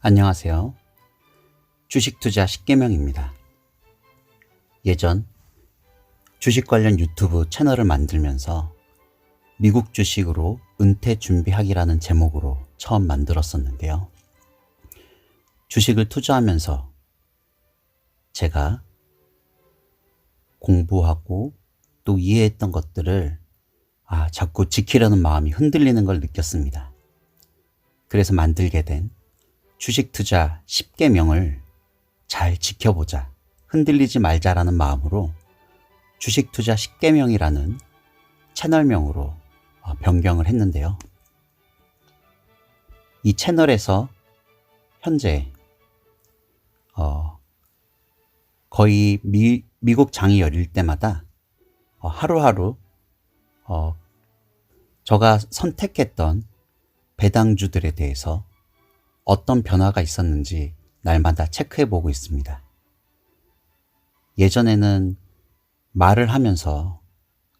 안녕하세요. 주식 투자 10계명입니다. 예전 주식 관련 유튜브 채널을 만들면서 미국 주식으로 은퇴 준비하기라는 제목으로 처음 만들었었는데요. 주식을 투자하면서 제가 공부하고 또 이해했던 것들을 자꾸 지키려는 마음이 흔들리는 걸 느꼈습니다. 그래서 만들게 된 주식 투자 10계명을 잘 지켜보자, 흔들리지 말자라는 마음으로 주식 투자 10계명이라는 채널명으로 변경을 했는데요. 이 채널에서 현재 거의 미국 장이 열릴 때마다 하루하루 제가 선택했던 배당주들에 대해서 어떤 변화가 있었는지 날마다 체크해보고 있습니다. 예전에는 말을 하면서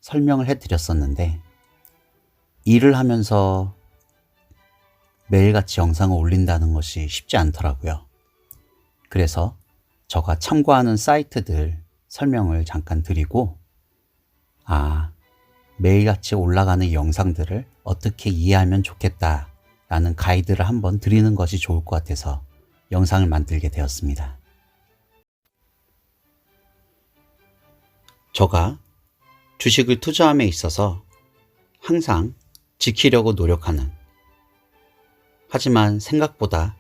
설명을 해드렸었는데 일을 하면서 매일같이 영상을 올린다는 것이 쉽지 않더라고요. 그래서 제가 참고하는 사이트들 설명을 잠깐 드리고 매일같이 올라가는 영상들을 어떻게 이해하면 좋겠다 라는 가이드를 한번 드리는 것이 좋을 것 같아서 영상을 만들게 되었습니다. 제가 주식을 투자함에 있어서 항상 지키려고 노력하는, 하지만 생각보다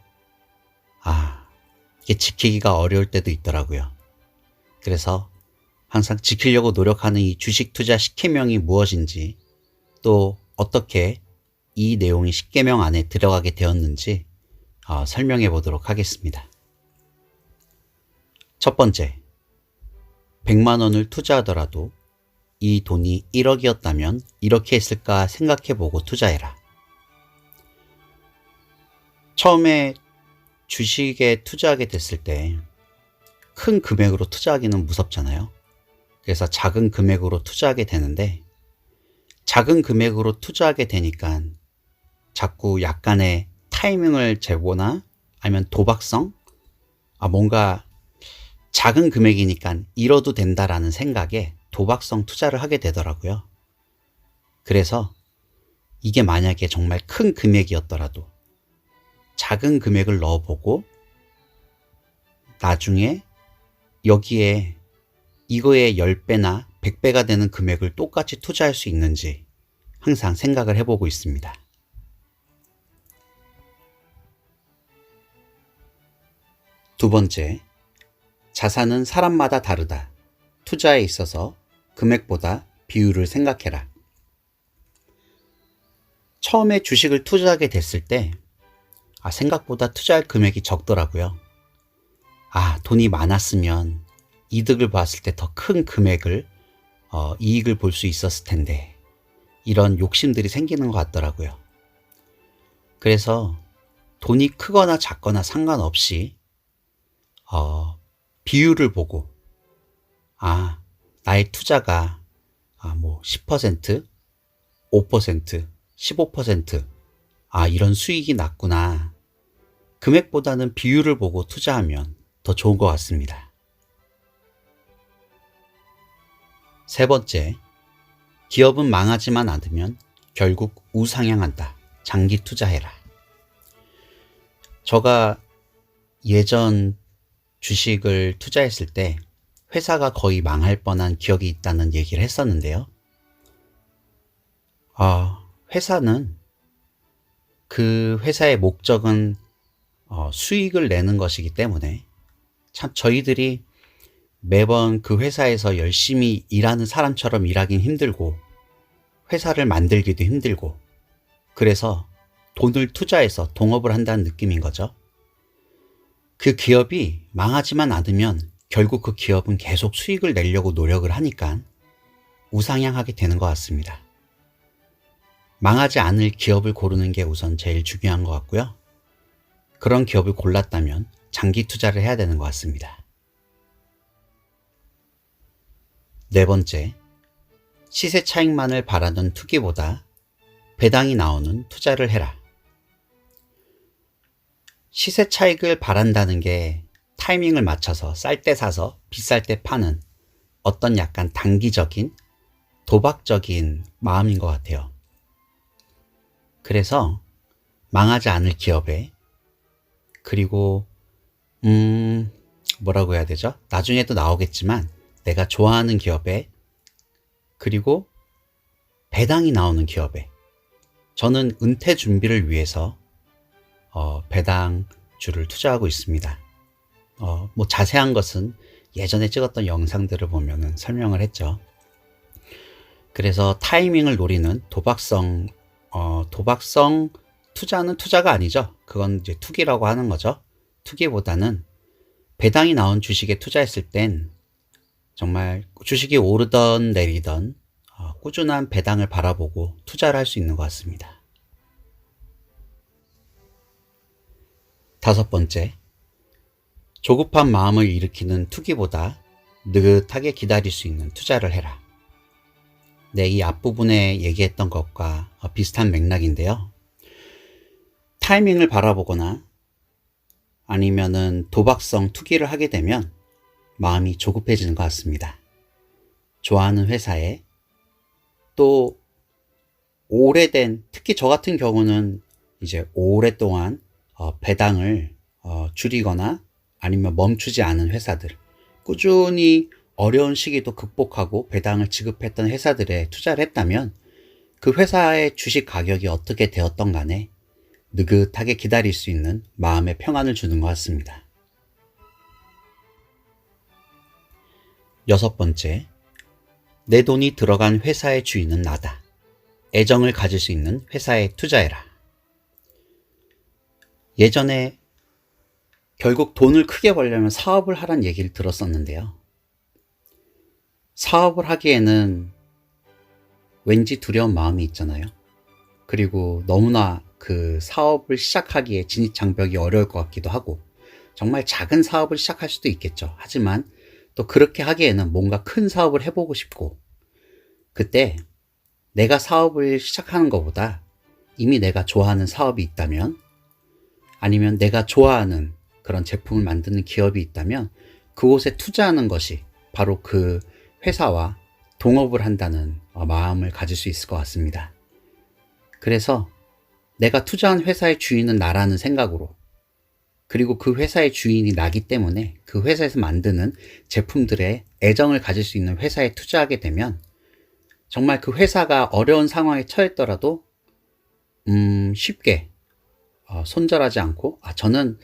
이게 지키기가 어려울 때도 있더라고요. 그래서 항상 지키려고 노력하는 이 주식 투자 10계명이 무엇인지, 또 어떻게 이 내용이 10계명 안에 들어가게 되었는지 설명해 보도록 하겠습니다. 첫 번째, 100만 원을 투자하더라도 이 돈이 1억이었다면 이렇게 했을까 생각해 보고 투자해라. 처음에 주식에 투자하게 됐을 때 큰 금액으로 투자하기는 무섭잖아요. 그래서 작은 금액으로 투자하게 되는데, 작은 금액으로 투자하게 되니까 자꾸 약간의 타이밍을 재보나 아니면 도박성? 뭔가 작은 금액이니까 잃어도 된다라는 생각에 도박성 투자를 하게 되더라고요. 그래서 이게 만약에 정말 큰 금액이었더라도 작은 금액을 넣어보고 나중에 여기에 이거의 10배나 100배가 되는 금액을 똑같이 투자할 수 있는지 항상 생각을 해보고 있습니다. 두 번째, 자산은 사람마다 다르다. 투자에 있어서 금액보다 비율을 생각해라. 처음에 주식을 투자하게 됐을 때 생각보다 투자할 금액이 적더라고요. 돈이 많았으면 이득을 봤을 때 더 큰 금액을 이익을 볼 수 있었을 텐데, 이런 욕심들이 생기는 것 같더라고요. 그래서 돈이 크거나 작거나 상관없이 비율을 보고 나의 투자가 10%, 5%, 15% 이런 수익이 났구나. 금액보다는 비율을 보고 투자하면 더 좋은 것 같습니다. 세 번째, 기업은 망하지만 않으면 결국 우상향한다. 장기 투자해라. 제가 예전 주식을 투자했을 때 회사가 거의 망할 뻔한 기억이 있다는 얘기를 했었는데요. 회사는 그 회사의 목적은 수익을 내는 것이기 때문에 참 저희들이 매번 그 회사에서 열심히 일하는 사람처럼 일하긴 힘들고 회사를 만들기도 힘들고, 그래서 돈을 투자해서 동업을 한다는 느낌인 거죠. 그 기업이 망하지만 않으면 결국 그 기업은 계속 수익을 내려고 노력을 하니까 우상향하게 되는 것 같습니다. 망하지 않을 기업을 고르는 게 우선 제일 중요한 것 같고요. 그런 기업을 골랐다면 장기 투자를 해야 되는 것 같습니다. 네 번째, 시세 차익만을 바라는 투기보다 배당이 나오는 투자를 해라. 시세 차익을 바란다는 게 타이밍을 맞춰서 쌀 때 사서 비쌀 때 파는 어떤 약간 단기적인 도박적인 마음인 것 같아요. 그래서 망하지 않을 기업에, 그리고 뭐라고 해야 되죠? 나중에도 나오겠지만 내가 좋아하는 기업에, 그리고 배당이 나오는 기업에, 저는 은퇴 준비를 위해서 배당주를 투자하고 있습니다. 뭐 자세한 것은 예전에 찍었던 영상들을 보면은 설명을 했죠. 그래서 타이밍을 노리는 도박성 투자는 투자가 아니죠. 그건 이제 투기라고 하는 거죠. 투기보다는 배당이 나온 주식에 투자했을 땐 정말 주식이 오르던 내리던 꾸준한 배당을 바라보고 투자를 할 수 있는 것 같습니다. 다섯 번째, 조급한 마음을 일으키는 투기보다 느긋하게 기다릴 수 있는 투자를 해라. 네, 이 앞부분에 얘기했던 것과 비슷한 맥락인데요. 타이밍을 바라보거나 아니면은 도박성 투기를 하게 되면 마음이 조급해지는 것 같습니다. 좋아하는 회사에 또 오래된, 특히 저 같은 경우는 이제 오랫동안 배당을 줄이거나 아니면 멈추지 않은 회사들, 꾸준히 어려운 시기도 극복하고 배당을 지급했던 회사들에 투자를 했다면 그 회사의 주식 가격이 어떻게 되었던 간에 느긋하게 기다릴 수 있는 마음의 평안을 주는 것 같습니다. 여섯 번째, 내 돈이 들어간 회사의 주인은 나다. 애정을 가질 수 있는 회사에 투자해라. 예전에 결국 돈을 크게 벌려면 사업을 하란 얘기를 들었었는데요. 사업을 하기에는 왠지 두려운 마음이 있잖아요. 그리고 너무나 그 사업을 시작하기에 진입장벽이 어려울 것 같기도 하고, 정말 작은 사업을 시작할 수도 있겠죠. 하지만 또 그렇게 하기에는 뭔가 큰 사업을 해보고 싶고, 그때 내가 사업을 시작하는 것보다 이미 내가 좋아하는 사업이 있다면, 아니면 내가 좋아하는 그런 제품을 만드는 기업이 있다면 그곳에 투자하는 것이 바로 그 회사와 동업을 한다는 마음을 가질 수 있을 것 같습니다. 그래서 내가 투자한 회사의 주인은 나라는 생각으로, 그리고 그 회사의 주인이 나기 때문에 그 회사에서 만드는 제품들에 애정을 가질 수 있는 회사에 투자하게 되면 정말 그 회사가 어려운 상황에 처했더라도 쉽게 손절하지 않고, 저는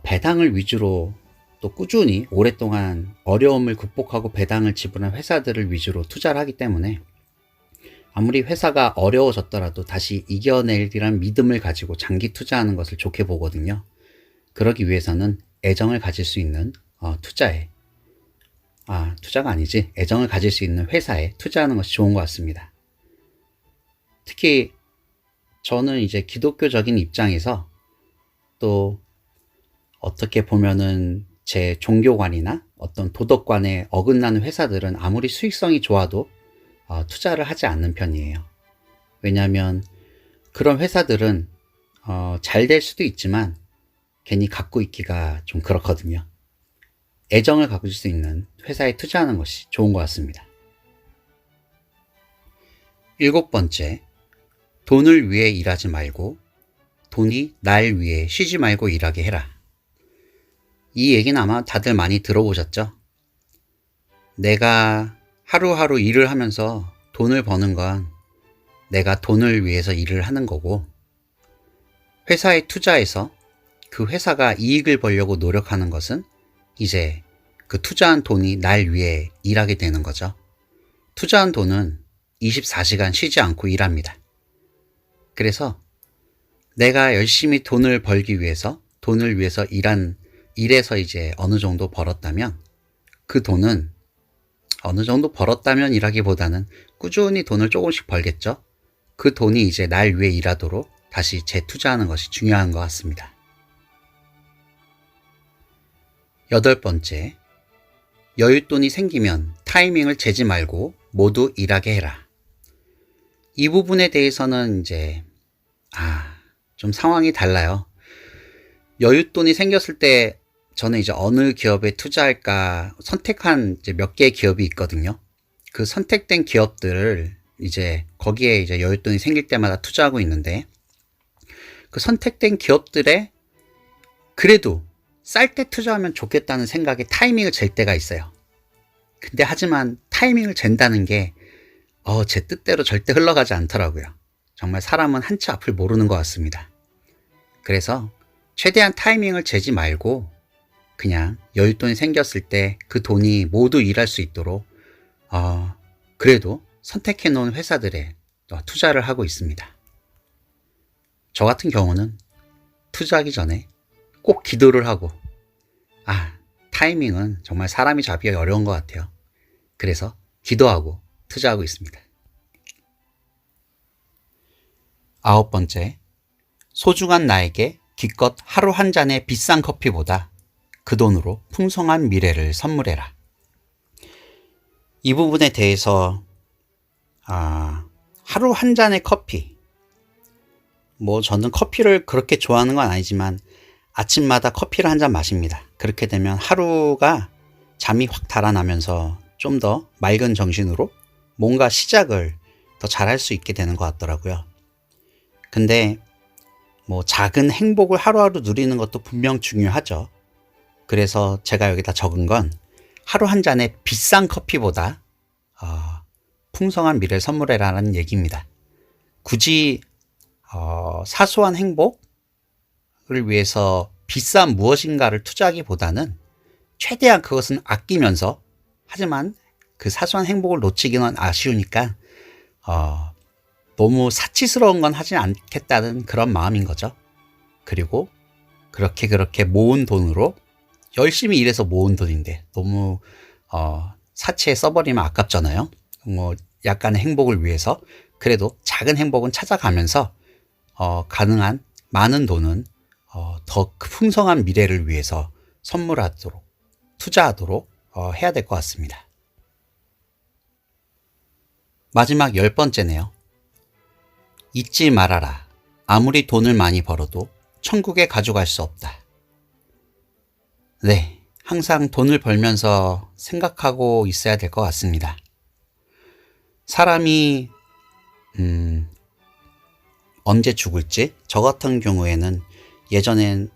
배당을 위주로 또 꾸준히 오랫동안 어려움을 극복하고 배당을 지불한 회사들을 위주로 투자를 하기 때문에 아무리 회사가 어려워졌더라도 다시 이겨내리란 믿음을 가지고 장기 투자하는 것을 좋게 보거든요. 그러기 위해서는 애정을 가질 수 있는 투자가 아니지, 애정을 가질 수 있는 회사에 투자하는 것이 좋은 것 같습니다. 특히 저는 이제 기독교적인 입장에서 또 어떻게 보면은 제 종교관이나 어떤 도덕관에 어긋나는 회사들은 아무리 수익성이 좋아도 투자를 하지 않는 편이에요. 왜냐하면 그런 회사들은 잘 될 수도 있지만 괜히 갖고 있기가 좀 그렇거든요. 애정을 가질 수 있는 회사에 투자하는 것이 좋은 것 같습니다. 일곱 번째, 돈을 위해 일하지 말고 돈이 날 위해 쉬지 말고 일하게 해라. 이 얘기는 아마 다들 많이 들어보셨죠? 내가 하루하루 일을 하면서 돈을 버는 건 내가 돈을 위해서 일을 하는 거고, 회사에 투자해서 그 회사가 이익을 벌려고 노력하는 것은 이제 그 투자한 돈이 날 위해 일하게 되는 거죠. 투자한 돈은 24시간 쉬지 않고 일합니다. 그래서 내가 열심히 돈을 벌기 위해서, 돈을 위해서 일해서 이제 어느 정도 벌었다면, 그 돈은 어느 정도 벌었다면 이라기보다는 꾸준히 돈을 조금씩 벌겠죠. 그 돈이 이제 날 위해 일하도록 다시 재투자하는 것이 중요한 것 같습니다. 여덟 번째, 여윳돈이 생기면 타이밍을 재지 말고 모두 일하게 해라. 이 부분에 대해서는 이제 좀 상황이 달라요. 여윳돈이 생겼을 때 저는 이제 어느 기업에 투자할까 선택한 이제 몇 개의 기업이 있거든요. 그 선택된 기업들을 이제 거기에 이제 여윳돈이 생길 때마다 투자하고 있는데, 그 선택된 기업들에 그래도 쌀 때 투자하면 좋겠다는 생각에 타이밍을 잴 때가 있어요. 근데 하지만 타이밍을 잰다는 게 제 뜻대로 절대 흘러가지 않더라고요. 정말 사람은 한치 앞을 모르는 것 같습니다. 그래서 최대한 타이밍을 재지 말고 그냥 여윳돈이 생겼을 때 그 돈이 모두 일할 수 있도록 그래도 선택해 놓은 회사들에 투자를 하고 있습니다. 저 같은 경우는 투자하기 전에 꼭 기도를 하고, 타이밍은 정말 사람이 잡기가 어려운 것 같아요. 그래서 기도하고 투자하고 있습니다. 9번째, 소중한 나에게 기껏 하루 한 잔의 비싼 커피보다 그 돈으로 풍성한 미래를 선물해라. 이 부분에 대해서 하루 한 잔의 커피, 저는 커피를 그렇게 좋아하는 건 아니지만 아침마다 커피를 한 잔 마십니다. 그렇게 되면 하루가 잠이 확 달아나면서 좀 더 맑은 정신으로 뭔가 시작을 더 잘할 수 있게 되는 것 같더라고요. 근데 작은 행복을 하루하루 누리는 것도 분명 중요하죠. 그래서 제가 여기다 적은 건 하루 한 잔의 비싼 커피보다 풍성한 미래를 선물해라는 얘기입니다. 굳이 사소한 행복을 위해서 비싼 무엇인가를 투자하기보다는 최대한 그것은 아끼면서, 하지만 그 사소한 행복을 놓치기는 아쉬우니까 너무 사치스러운 건 하지 않겠다는 그런 마음인 거죠. 그리고 그렇게 모은 돈으로, 열심히 일해서 모은 돈인데 너무 사치에 써버리면 아깝잖아요. 약간의 행복을 위해서 그래도 작은 행복은 찾아가면서 가능한 많은 돈은 더 풍성한 미래를 위해서 선물하도록, 투자하도록 해야 될 것 같습니다. 마지막 10번째네요. 잊지 말아라. 아무리 돈을 많이 벌어도 천국에 가져갈 수 없다. 네, 항상 돈을 벌면서 생각하고 있어야 될 것 같습니다. 사람이 언제 죽을지, 저 같은 경우에는 예전엔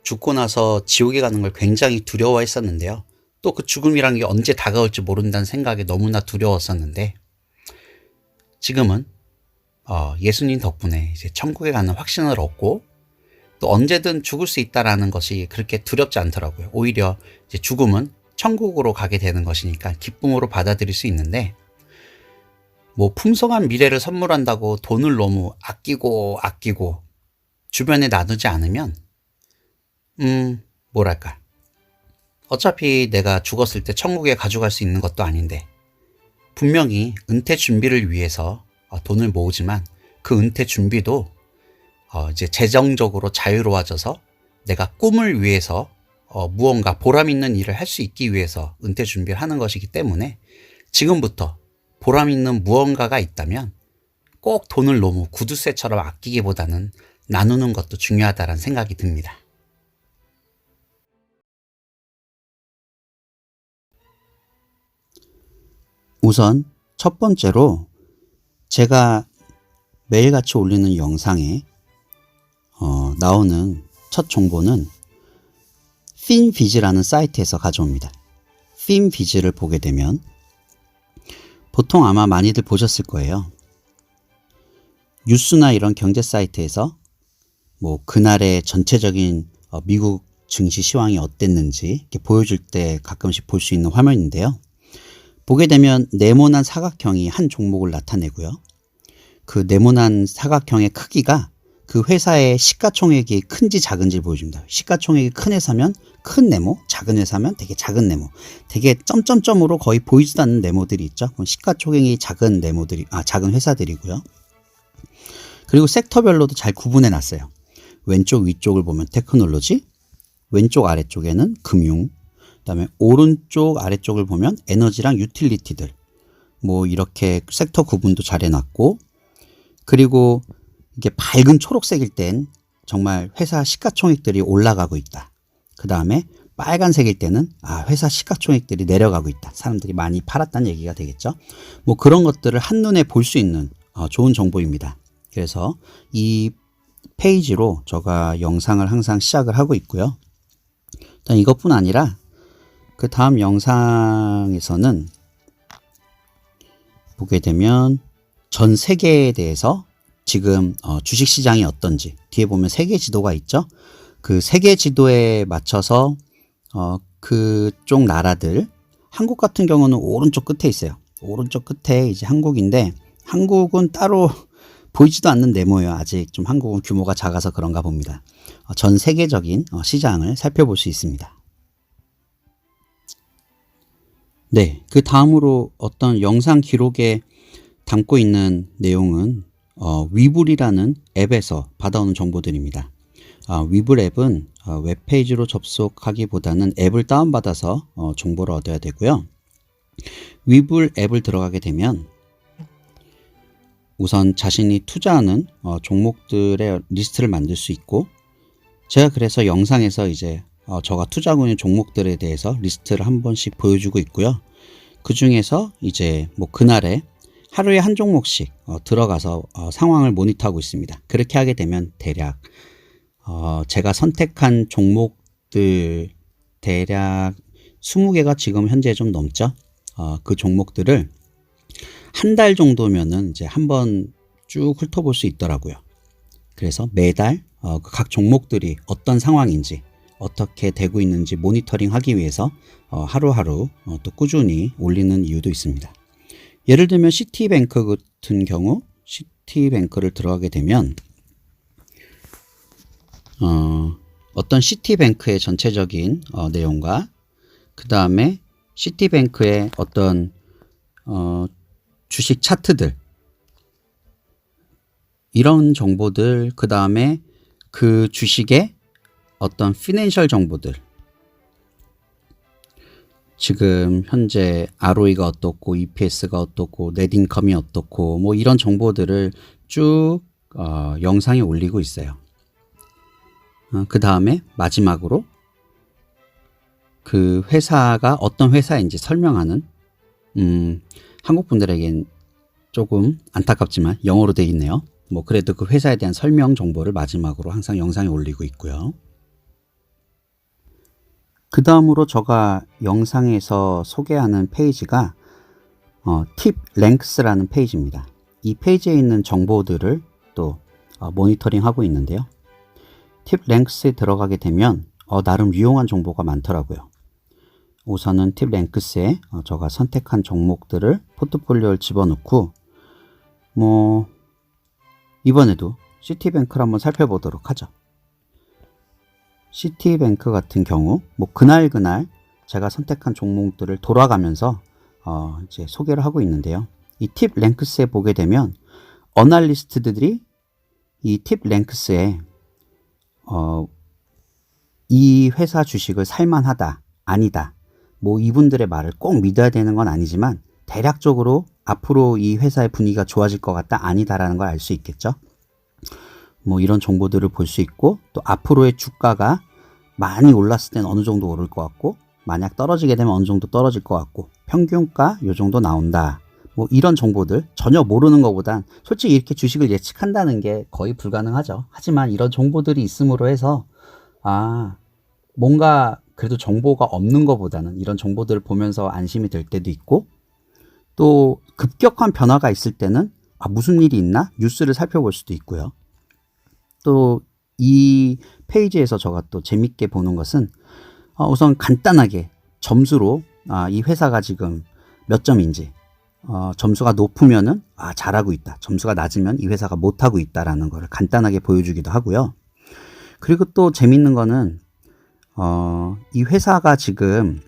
죽고 나서 지옥에 가는 걸 굉장히 두려워했었는데요. 또 그 죽음이란 게 언제 다가올지 모른다는 생각에 너무나 두려웠었는데, 지금은 예수님 덕분에 이제 천국에 가는 확신을 얻고, 또 언제든 죽을 수 있다라는 것이 그렇게 두렵지 않더라고요. 오히려 이제 죽음은 천국으로 가게 되는 것이니까 기쁨으로 받아들일 수 있는데, 풍성한 미래를 선물한다고 돈을 너무 아끼고 주변에 나누지 않으면 어차피 내가 죽었을 때 천국에 가져갈 수 있는 것도 아닌데, 분명히 은퇴 준비를 위해서 돈을 모으지만 그 은퇴 준비도 이제 재정적으로 자유로워져서 내가 꿈을 위해서 무언가 보람 있는 일을 할 수 있기 위해서 은퇴 준비를 하는 것이기 때문에, 지금부터 보람 있는 무언가가 있다면 꼭 돈을 너무 구두쇠처럼 아끼기보다는 나누는 것도 중요하다는 생각이 듭니다. 우선 첫 번째로 제가 매일같이 올리는 영상에 나오는 첫 정보는 핀비즈라는 사이트에서 가져옵니다. 핀비즈를 보게 되면 보통 아마 많이들 보셨을 거예요. 뉴스나 이런 경제 사이트에서 그날의 전체적인 미국 증시 시황이 어땠는지 이렇게 보여줄 때 가끔씩 볼 수 있는 화면인데요. 보게 되면 네모난 사각형이 한 종목을 나타내고요. 그 네모난 사각형의 크기가 그 회사의 시가총액이 큰지 작은지 보여줍니다. 시가총액이 큰 회사면 큰 네모, 작은 회사면 되게 작은 네모, 되게 점점점으로 거의 보이지도 않는 네모들이 있죠. 그럼 시가총액이 작은 네모들이, 작은 회사들이고요. 그리고 섹터별로도 잘 구분해 놨어요. 왼쪽 위쪽을 보면 테크놀로지, 왼쪽 아래쪽에는 금융, 그다음에 오른쪽 아래쪽을 보면 에너지랑 유틸리티들, 이렇게 섹터 구분도 잘 해놨고, 그리고 이게 밝은 초록색일 땐 정말 회사 시가총액들이 올라가고 있다. 그 다음에 빨간색일 때는 회사 시가총액들이 내려가고 있다. 사람들이 많이 팔았다는 얘기가 되겠죠. 뭐 그런 것들을 한눈에 볼 수 있는 좋은 정보입니다. 그래서 이 페이지로 제가 영상을 항상 시작을 하고 있고요. 일단 이것뿐 아니라 그 다음 영상에서는 보게 되면 전 세계에 대해서 지금 주식시장이 어떤지, 뒤에 보면 세계 지도가 있죠. 그 세계 지도에 맞춰서 그쪽 나라들, 한국 같은 경우는 오른쪽 끝에 있어요. 오른쪽 끝에 이제 한국인데, 한국은 따로 보이지도 않는 네모예요. 아직 좀 한국은 규모가 작아서 그런가 봅니다. 전 세계적인 시장을 살펴볼 수 있습니다. 네, 그 다음으로 어떤 영상 기록에 담고 있는 내용은 위불이라는 앱에서 받아오는 정보들입니다. 위불 앱은 웹페이지로 접속하기보다는 앱을 다운받아서 정보를 얻어야 되고요. 위불 앱을 들어가게 되면 우선 자신이 투자하는 종목들의 리스트를 만들 수 있고, 제가 그래서 영상에서 이제 제가 투자하고 있는 종목들에 대해서 리스트를 한 번씩 보여주고 있고요. 그 중에서 이제 뭐 그날에 하루에 한 종목씩 들어가서 상황을 모니터하고 있습니다. 그렇게 하게 되면 대략 제가 선택한 종목들 대략 20개가 지금 현재 좀 넘죠. 그 종목들을 한 달 정도면은 이제 한번 쭉 훑어볼 수 있더라고요. 그래서 매달 각 종목들이 어떤 상황인지, 어떻게 되고 있는지 모니터링 하기 위해서 하루하루 또 꾸준히 올리는 이유도 있습니다. 예를 들면 시티뱅크 같은 경우, 시티뱅크를 들어가게 되면 어떤 시티뱅크의 전체적인 내용과 그 다음에 시티뱅크의 어떤 주식 차트들, 이런 정보들, 그 다음에 그 주식의 어떤 피낸셜 정보들, 지금 현재 ROE가 어떻고 EPS가 어떻고 넷인컴이 어떻고 뭐 이런 정보들을 쭉 영상에 올리고 있어요. 그 다음에 마지막으로 그 회사가 어떤 회사인지 설명하는, 한국 분들에겐 조금 안타깝지만 영어로 되어 있네요. 뭐 그래도 그 회사에 대한 설명 정보를 마지막으로 항상 영상에 올리고 있고요. 그 다음으로 제가 영상에서 소개하는 페이지가 팁 랭크스라는 페이지입니다. 이 페이지에 있는 정보들을 또 모니터링 하고 있는데요. 팁 랭크스에 들어가게 되면 나름 유용한 정보가 많더라고요. 우선은 팁 랭크스에 제가 선택한 종목들을 포트폴리오를 집어넣고, 뭐 이번에도 시티뱅크를 한번 살펴보도록 하죠. 시티뱅크 같은 경우 뭐 그날 제가 선택한 종목들을 돌아가면서 이제 소개를 하고 있는데요. 이 팁 랭크스에 보게 되면 어널리스트들이 이 팁 랭크스에 이 회사 주식을 살만하다, 아니다, 뭐 이분들의 말을 꼭 믿어야 되는 건 아니지만 대략적으로 앞으로 이 회사의 분위기가 좋아질 것 같다, 아니다라는 걸 알 수 있겠죠. 뭐 이런 정보들을 볼 수 있고, 또 앞으로의 주가가 많이 올랐을 때는 어느 정도 오를 것 같고, 만약 떨어지게 되면 어느 정도 떨어질 것 같고, 평균가 요 정도 나온다, 뭐 이런 정보들, 전혀 모르는 것보단 솔직히 이렇게 주식을 예측한다는 게 거의 불가능하죠. 하지만 이런 정보들이 있음으로 해서 뭔가 그래도 정보가 없는 것보다는 이런 정보들을 보면서 안심이 될 때도 있고, 또 급격한 변화가 있을 때는 무슨 일이 있나 뉴스를 살펴볼 수도 있고요. 또 이 페이지에서 제가 또 재밌게 보는 것은 우선 간단하게 점수로 이 회사가 지금 몇 점인지, 점수가 높으면은 잘하고 있다, 점수가 낮으면 이 회사가 못하고 있다라는 것을 간단하게 보여주기도 하고요. 그리고 또 재밌는 거는 이 회사가 지금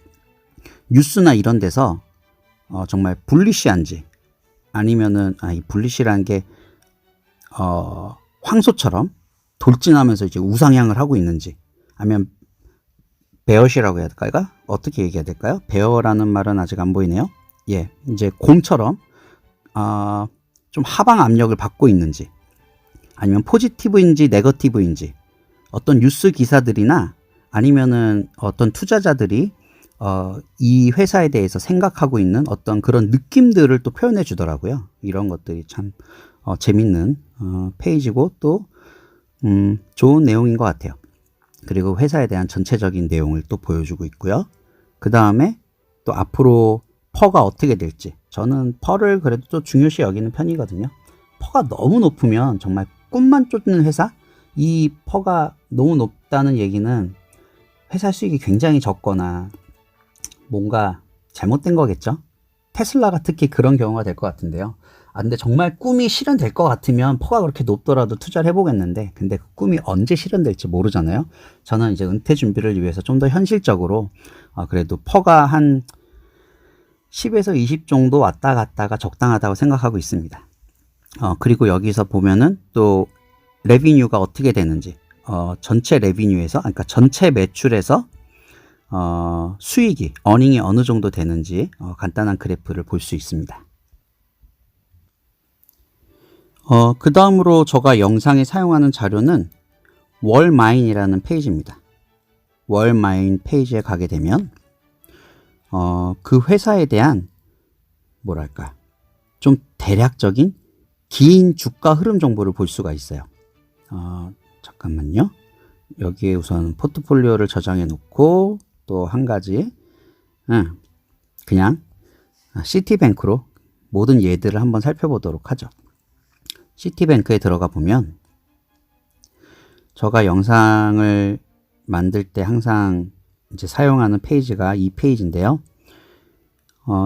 뉴스나 이런 데서 정말 불리시한지, 아니면은 이 불리시라는 게 황소처럼 돌진하면서 이제 우상향을 하고 있는지, 아니면 베어시라고 해야 될까요? 어떻게 얘기해야 될까요? 베어라는 말은 아직 안 보이네요. 예, 이제 곰처럼 좀 하방 압력을 받고 있는지, 아니면 포지티브인지 네거티브인지, 어떤 뉴스 기사들이나 아니면은 어떤 투자자들이 이 회사에 대해서 생각하고 있는 어떤 그런 느낌들을 또 표현해 주더라고요. 이런 것들이 참 재밌는 페이지고 또 좋은 내용인 것 같아요. 그리고 회사에 대한 전체적인 내용을 또 보여주고 있고요. 그 다음에 또 앞으로 퍼가 어떻게 될지, 저는 퍼를 그래도 또 중요시 여기는 편이거든요. 퍼가 너무 높으면 정말 꿈만 쫓는 회사? 이 퍼가 너무 높다는 얘기는 회사 수익이 굉장히 적거나 뭔가 잘못된 거겠죠. 테슬라가 특히 그런 경우가 될 것 같은데요. 근데 정말 꿈이 실현될 것 같으면 퍼가 그렇게 높더라도 투자를 해보겠는데, 근데 그 꿈이 언제 실현될지 모르잖아요. 저는 이제 은퇴 준비를 위해서 좀 더 현실적으로 그래도 퍼가 한 10에서 20 정도 왔다 갔다가 적당하다고 생각하고 있습니다. 그리고 여기서 보면은 또 레비뉴가 어떻게 되는지, 전체 레비뉴에서, 그러니까 전체 매출에서 수익이, 어닝이 어느 정도 되는지 간단한 그래프를 볼 수 있습니다. 그 다음으로 제가 영상에 사용하는 자료는 월마인이라는 페이지입니다. 월마인 페이지에 가게 되면 그 회사에 대한 뭐랄까 좀 대략적인 긴 주가 흐름 정보를 볼 수가 있어요. 잠깐만요. 여기에 우선 포트폴리오를 저장해 놓고 또 한 가지 그냥 시티뱅크로 모든 예들을 한번 살펴보도록 하죠. 시티뱅크에 들어가 보면 제가 영상을 만들 때 항상 이제 사용하는 페이지가 이 페이지인데요.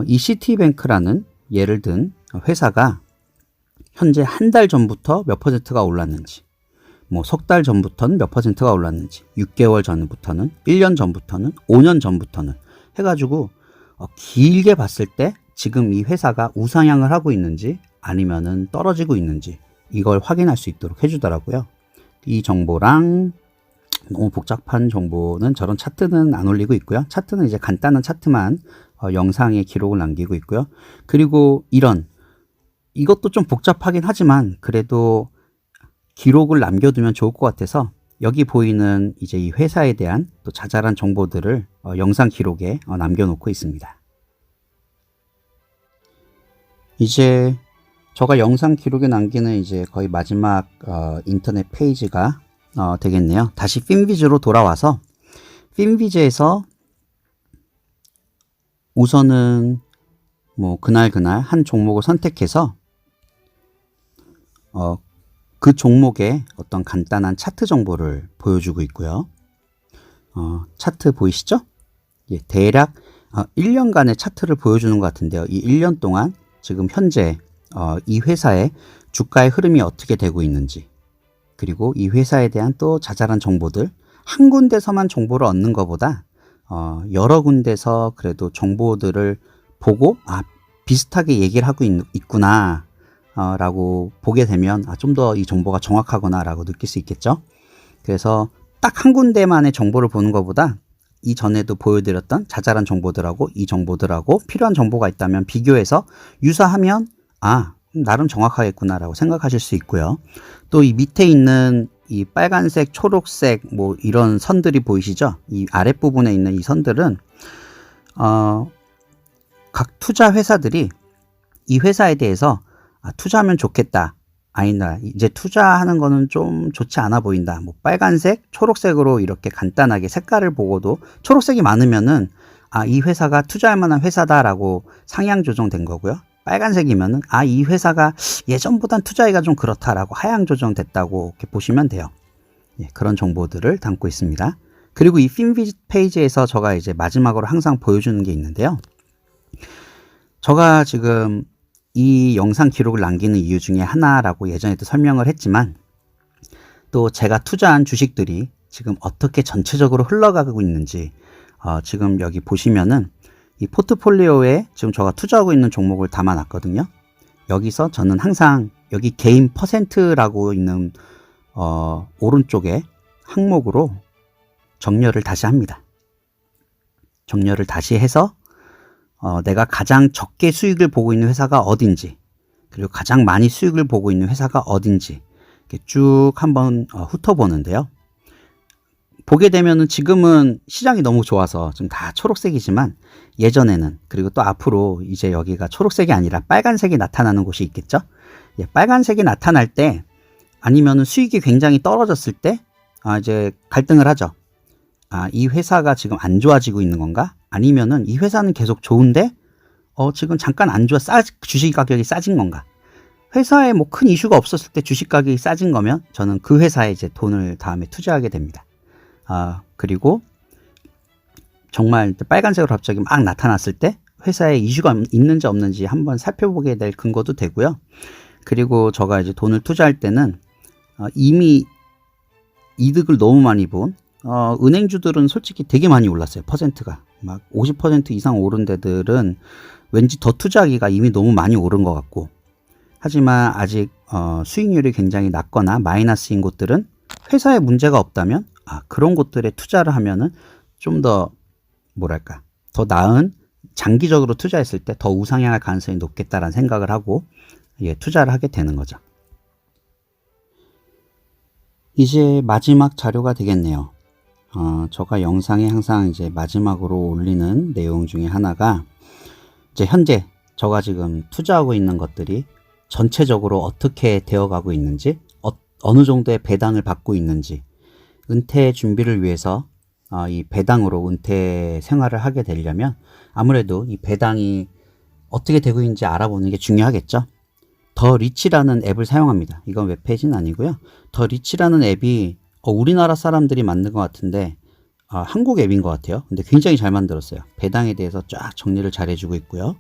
이 시티뱅크라는 예를 든 회사가 현재 한 달 전부터 몇 퍼센트가 올랐는지, 뭐 석 달 전부터는 몇 퍼센트가 올랐는지, 6개월 전부터는, 1년 전부터는, 5년 전부터는 해가지고 길게 봤을 때 지금 이 회사가 우상향을 하고 있는지 아니면은 떨어지고 있는지 이걸 확인할 수 있도록 해주더라고요. 이 정보랑 너무 복잡한 정보는 저런 차트는 안 올리고 있고요. 차트는 이제 간단한 차트만 영상에 기록을 남기고 있고요. 그리고 이것도 좀 복잡하긴 하지만 그래도 기록을 남겨두면 좋을 것 같아서 여기 보이는 이제 이 회사에 대한 또 자잘한 정보들을 영상 기록에 남겨놓고 있습니다. 이제 제가 영상 기록에 남기는 이제 거의 마지막 인터넷 페이지가 되겠네요. 다시 핀비즈로 돌아와서 핀비즈에서 우선은 뭐 그날 한 종목을 선택해서 그 종목의 어떤 간단한 차트 정보를 보여주고 있고요. 차트 보이시죠? 예, 대략 1년간의 차트를 보여주는 것 같은데요. 이 1년 동안 지금 현재 이 회사의 주가의 흐름이 어떻게 되고 있는지, 그리고 이 회사에 대한 또 자잘한 정보들, 한 군데서만 정보를 얻는 것보다 여러 군데서 그래도 정보들을 보고 비슷하게 얘기를 하고 있구나 라고 보게 되면 좀 더 이 정보가 정확하구나 라고 느낄 수 있겠죠. 그래서 딱 한 군데만의 정보를 보는 것보다 이전에도 보여드렸던 자잘한 정보들하고 이 정보들하고 필요한 정보가 있다면 비교해서 유사하면 나름 정확하겠구나 라고 생각하실 수 있고요. 또 이 밑에 있는 이 빨간색, 초록색 뭐 이런 선들이 보이시죠? 이 아랫부분에 있는 이 선들은 각 투자 회사들이 이 회사에 대해서 투자하면 좋겠다, 아니다, 이제 투자하는 거는 좀 좋지 않아 보인다, 뭐 빨간색, 초록색으로 이렇게 간단하게 색깔을 보고도 초록색이 많으면은 이 회사가 투자할 만한 회사다라고 상향 조정된 거고요. 빨간색이면은 이 회사가 예전보단 투자하기가 좀 그렇다라고 하향 조정됐다고 이렇게 보시면 돼요. 예, 그런 정보들을 담고 있습니다. 그리고 이 핀비즈 페이지에서 제가 이제 마지막으로 항상 보여주는 게 있는데요. 제가 지금 이 영상 기록을 남기는 이유 중에 하나라고 예전에도 설명을 했지만, 또 제가 투자한 주식들이 지금 어떻게 전체적으로 흘러가고 있는지 지금 여기 보시면은 이 포트폴리오에 지금 제가 투자하고 있는 종목을 담아 놨거든요. 여기서 저는 항상 여기 개인 퍼센트라고 있는 오른쪽에 항목으로 정렬을 다시 합니다. 정렬을 다시 해서 내가 가장 적게 수익을 보고 있는 회사가 어딘지, 그리고 가장 많이 수익을 보고 있는 회사가 어딘지 이렇게 쭉 한번 훑어보는데요. 보게 되면은 지금은 시장이 너무 좋아서 지금 다 초록색이지만 예전에는, 그리고 또 앞으로 이제 여기가 초록색이 아니라 빨간색이 나타나는 곳이 있겠죠. 예, 빨간색이 나타날 때, 아니면은 수익이 굉장히 떨어졌을 때 이제 갈등을 하죠. 이 회사가 지금 안 좋아지고 있는 건가? 아니면은 이 회사는 계속 좋은데 지금 잠깐 안 좋아, 주식 가격이 싸진 건가? 회사에 뭐 큰 이슈가 없었을 때 주식 가격이 싸진 거면 저는 그 회사에 이제 돈을 다음에 투자하게 됩니다. 그리고 정말 빨간색으로 갑자기 막 나타났을 때 회사에 이슈가 있는지 없는지 한번 살펴보게 될 근거도 되고요. 그리고 제가 이제 돈을 투자할 때는 이미 이득을 너무 많이 본 은행주들은 솔직히 되게 많이 올랐어요. 퍼센트가 막 50% 이상 오른 데들은 왠지 더 투자하기가 이미 너무 많이 오른 것 같고, 하지만 아직 수익률이 굉장히 낮거나 마이너스인 곳들은 회사에 문제가 없다면 그런 곳들에 투자를 하면은 좀 더 뭐랄까 더 나은, 장기적으로 투자했을 때 더 우상향할 가능성이 높겠다라는 생각을 하고 투자를 하게 되는 거죠. 이제 마지막 자료가 되겠네요. 제가 영상에 항상 이제 마지막으로 올리는 내용 중에 하나가 이제 현재 제가 지금 투자하고 있는 것들이 전체적으로 어떻게 되어가고 있는지, 어느 정도의 배당을 받고 있는지, 은퇴 준비를 위해서 이 배당으로 은퇴 생활을 하게 되려면 아무래도 이 배당이 어떻게 되고 있는지 알아보는 게 중요하겠죠. 더 리치라는 앱을 사용합니다. 이건 웹페이지는 아니고요. 더 리치라는 앱이 우리나라 사람들이 만든 것 같은데 한국 앱인 것 같아요. 근데 굉장히 잘 만들었어요. 배당에 대해서 쫙 정리를 잘 해주고 있고요.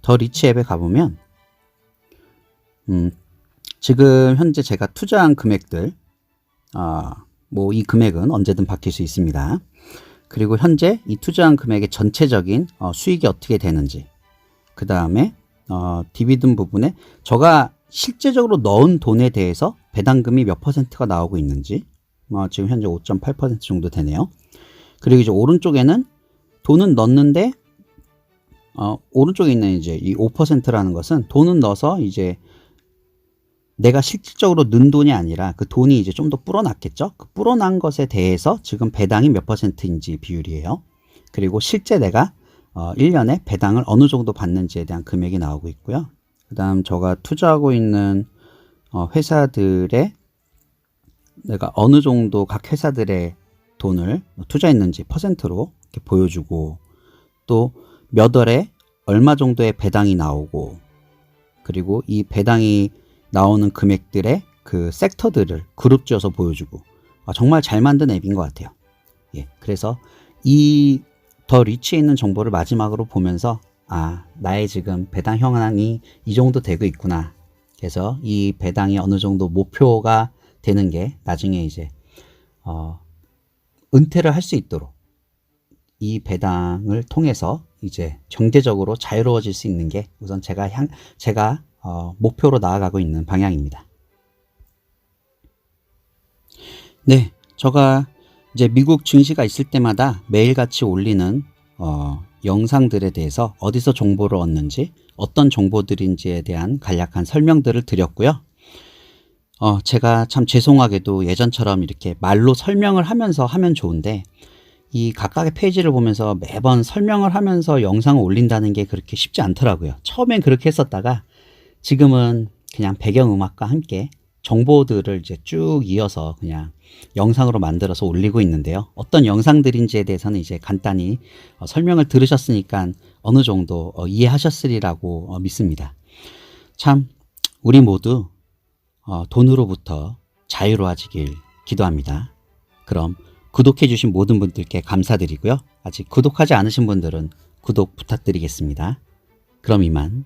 더 리치 앱에 가보면 지금 현재 제가 투자한 금액들, 뭐 이 금액은 언제든 바뀔 수 있습니다. 그리고 현재 이 투자한 금액의 전체적인 수익이 어떻게 되는지, 그 다음에 디비든 부분에 제가 실제적으로 넣은 돈에 대해서 배당금이 몇 퍼센트가 나오고 있는지, 지금 현재 5.8% 정도 되네요. 그리고 이제 오른쪽에는 돈은 넣었는데 오른쪽에 있는 이제 이 5%라는 것은 돈은 넣어서 이제 내가 실질적으로 넣은 돈이 아니라 그 돈이 이제 좀 더 불어났겠죠. 그 불어난 것에 대해서 지금 배당이 몇 퍼센트인지 비율이에요. 그리고 실제 내가 1년에 배당을 어느 정도 받는지에 대한 금액이 나오고 있고요. 그 다음 제가 투자하고 있는 회사들의 내가 어느 정도 각 회사들의 돈을 투자했는지 퍼센트로 이렇게 보여주고, 또 몇 월에 얼마 정도의 배당이 나오고, 그리고 이 배당이 나오는 금액들의 그 섹터들을 그룹 지어서 보여주고, 정말 잘 만든 앱인 것 같아요. 그래서 이 더 리치에 있는 정보를 마지막으로 보면서 나의 지금 배당 현황이 이 정도 되고 있구나. 그래서 이 배당이 어느 정도 목표가 되는 게 나중에 이제 은퇴를 할 수 있도록 이 배당을 통해서 이제 경제적으로 자유로워질 수 있는 게 우선 제가 목표로 나아가고 있는 방향입니다. 네, 제가 이제 미국 증시가 있을 때마다 매일같이 올리는 영상들에 대해서 어디서 정보를 얻는지, 어떤 정보들인지에 대한 간략한 설명들을 드렸고요. 제가 참 죄송하게도 예전처럼 이렇게 말로 설명을 하면서 하면 좋은데, 이 각각의 페이지를 보면서 매번 설명을 하면서 영상을 올린다는 게 그렇게 쉽지 않더라고요. 처음엔 그렇게 했었다가 지금은 그냥 배경음악과 함께 정보들을 이제 쭉 이어서 그냥 영상으로 만들어서 올리고 있는데요. 어떤 영상들인지에 대해서는 이제 간단히 설명을 들으셨으니까 어느 정도 이해하셨으리라고 믿습니다. 참 우리 모두 돈으로부터 자유로워지길 기도합니다. 그럼 구독해 주신 모든 분들께 감사드리고요. 아직 구독하지 않으신 분들은 구독 부탁드리겠습니다. 그럼 이만.